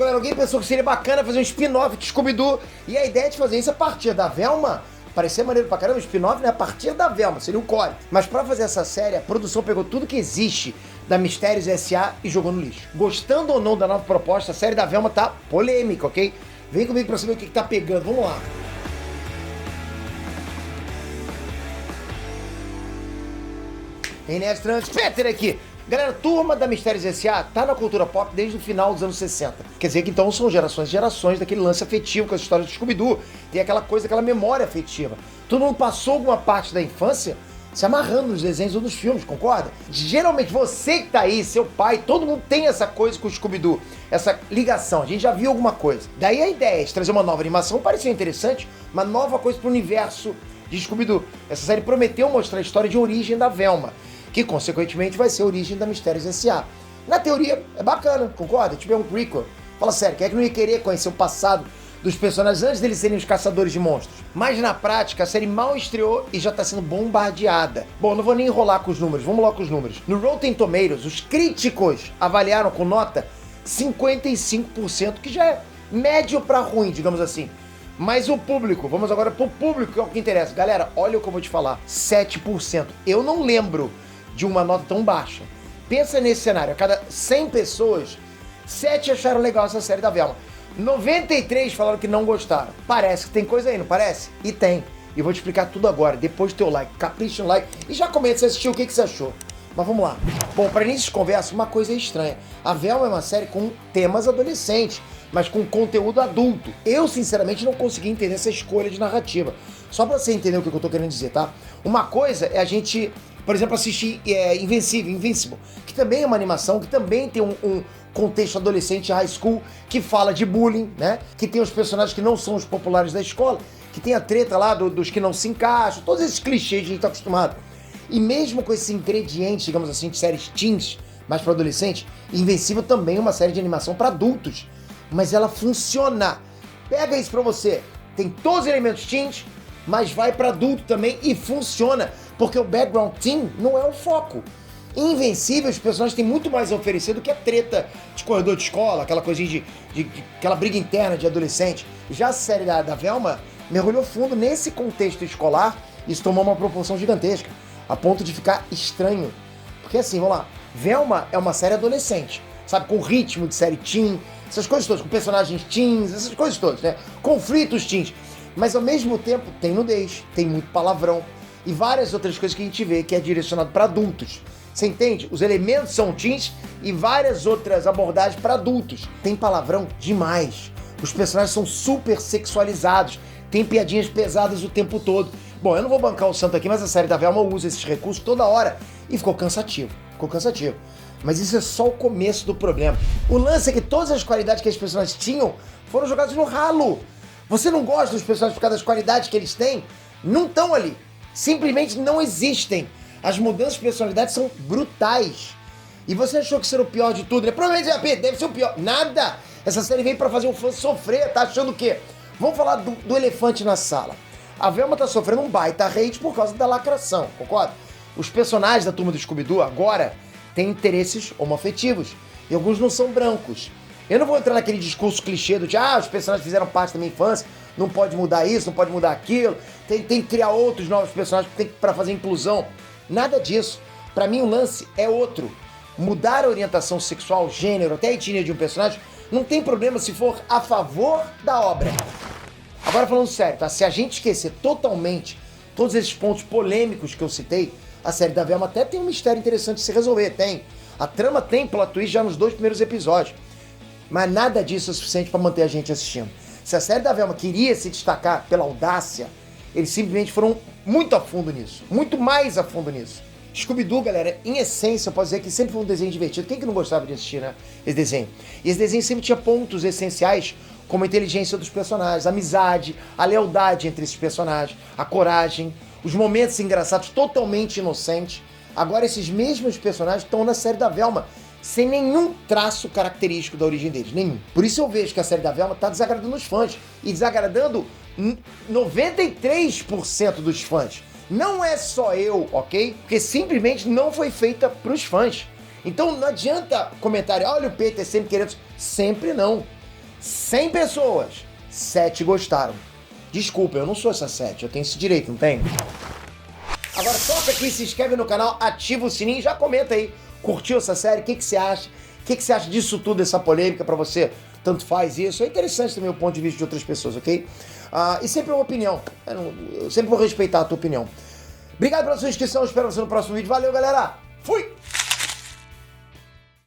galera, alguém pensou que seria bacana fazer um spin-off de Scooby-Doo, e a ideia de fazer isso a partir da Velma, parecia maneiro pra caramba, spin-off, né, a partir da Velma, seria o core. Mas pra fazer essa série, a produção pegou tudo que existe da Mistérios S.A. e jogou no lixo. Gostando ou não da nova proposta, a série da Velma tá polêmica, ok? Vem comigo pra saber o que tá pegando, vamos lá. Inés Peter aqui. Galera, turma da Mistérios S.A. tá na cultura pop desde o final dos anos 60. Quer dizer que então são gerações e gerações daquele lance afetivo com as histórias do Scooby-Doo. Tem aquela coisa, aquela memória afetiva. Todo mundo passou alguma parte da infância se amarrando nos desenhos ou nos filmes, concorda? Geralmente você que tá aí, seu pai, todo mundo tem essa coisa com o Scooby-Doo, essa ligação, a gente já viu alguma coisa. Daí a ideia de trazer uma nova animação pareceu interessante, uma nova coisa pro universo de Scooby-Doo. Essa série prometeu mostrar a história de origem da Velma, que consequentemente vai ser a origem da Mistérios S.A. Na teoria, é bacana, concorda? Tipo, é um prequel. Fala sério, quem é que não ia querer conhecer o passado dos personagens antes deles serem os caçadores de monstros? Mas na prática, a série mal estreou e já tá sendo bombardeada. Bom, não vou nem enrolar com os números, vamos lá com os números. No Rotten Tomatoes, os críticos avaliaram com nota 55%, que já é médio pra ruim, digamos assim. Mas o público, vamos agora pro público, que é o que interessa. Galera, olha o que eu vou te falar, 7%. Eu não lembro de uma nota tão baixa. Pensa nesse cenário, a cada 100 pessoas, 7 acharam legal essa série da Velma. 93 falaram que não gostaram. Parece que tem coisa aí, não parece? E tem. E vou te explicar tudo agora, depois do teu like. Capricha no like e já comenta se assistiu, o que você achou. Mas vamos lá. Bom, para início de conversa, uma coisa é estranha. A Velma é uma série com temas adolescentes, mas com conteúdo adulto. Eu, sinceramente, não consegui entender essa escolha de narrativa. Só pra você entender o que eu tô querendo dizer, tá? Uma coisa é a gente, por exemplo, assistir Invincible, que também é uma animação, que também tem um contexto adolescente, high school, que fala de bullying, né? Que tem os personagens que não são os populares da escola, que tem a treta lá dos que não se encaixam, todos esses clichês que a gente tá acostumado. E mesmo com esse ingrediente, digamos assim, de séries teens, mais para adolescente, Invencível também é uma série de animação para adultos. Mas ela funciona. Pega isso pra você. Tem todos os elementos teens, mas vai para adulto também e funciona. Porque o background teen não é o foco. Em Invencível, os personagens têm muito mais a oferecer do que a treta de corredor de escola, aquela coisinha aquela briga interna de adolescente. Já a série da Velma mergulhou fundo nesse contexto escolar e isso tomou uma proporção gigantesca, a ponto de ficar estranho. Porque assim, vamos lá, Velma é uma série adolescente, sabe, com ritmo de série teen, essas coisas todas, com personagens teens, essas coisas todas, né? Conflitos teens. Mas ao mesmo tempo tem nudez, tem muito palavrão e várias outras coisas que a gente vê que é direcionado para adultos. Você entende? Os elementos são teens e várias outras abordagens para adultos. Tem palavrão demais. Os personagens são super sexualizados, tem piadinhas pesadas o tempo todo. Bom, eu não vou bancar o santo aqui, mas a série da Velma usa esses recursos toda hora e ficou cansativo. Mas isso é só o começo do problema. O lance é que todas as qualidades que as personagens tinham foram jogadas no ralo. Você não gosta dos personagens por causa das qualidades que eles têm? Não estão ali. Simplesmente não existem. As mudanças de personalidade são brutais. E você achou que isso era o pior de tudo, né? Provavelmente deve ser o pior. Nada! Essa série veio pra fazer um fã sofrer, tá achando o quê? Vamos falar do elefante na sala. A Velma tá sofrendo um baita hate por causa da lacração, concorda? Os personagens da turma do Scooby-Doo agora têm interesses homoafetivos. E alguns não são brancos. Eu não vou entrar naquele discurso clichê do os personagens fizeram parte da minha infância, não pode mudar isso, não pode mudar aquilo, tem que criar outros novos personagens pra fazer inclusão. Nada disso. Pra mim o lance é outro. Mudar a orientação sexual, gênero, até a etnia de um personagem, não tem problema se for a favor da obra. Agora falando sério, tá? Se a gente esquecer totalmente todos esses pontos polêmicos que eu citei, a série da Velma até tem um mistério interessante de se resolver, tem. A trama tem plot twist já nos 2 primeiros episódios. Mas nada disso é suficiente pra manter a gente assistindo. Se a série da Velma queria se destacar pela audácia, eles simplesmente foram muito a fundo nisso. Muito mais a fundo nisso. Scooby-Doo, galera, em essência, eu posso dizer que sempre foi um desenho divertido. Quem que não gostava de assistir, né? Esse desenho. E esse desenho sempre tinha pontos essenciais, como a inteligência dos personagens, a amizade, a lealdade entre esses personagens, a coragem, os momentos engraçados totalmente inocentes. Agora esses mesmos personagens estão na série da Velma, sem nenhum traço característico da origem deles, nenhum. Por isso eu vejo que a série da Velma tá desagradando os fãs, e desagradando 93% dos fãs. Não é só eu, ok? Porque simplesmente não foi feita pros fãs. Então não adianta comentário, olha o Peter sempre querendo... Sempre não. 100 pessoas, 7 gostaram. Desculpa, eu não sou essa 7, eu tenho esse direito, não tenho? Agora toca aqui, se inscreve no canal, ativa o sininho e já comenta aí. Curtiu essa série? O que você acha? O que você acha disso tudo, dessa polêmica pra você? Tanto faz isso. É interessante também o ponto de vista de outras pessoas, ok? E sempre uma opinião. Eu sempre vou respeitar a tua opinião. Obrigado pela sua inscrição, espero você no próximo vídeo. Valeu, galera!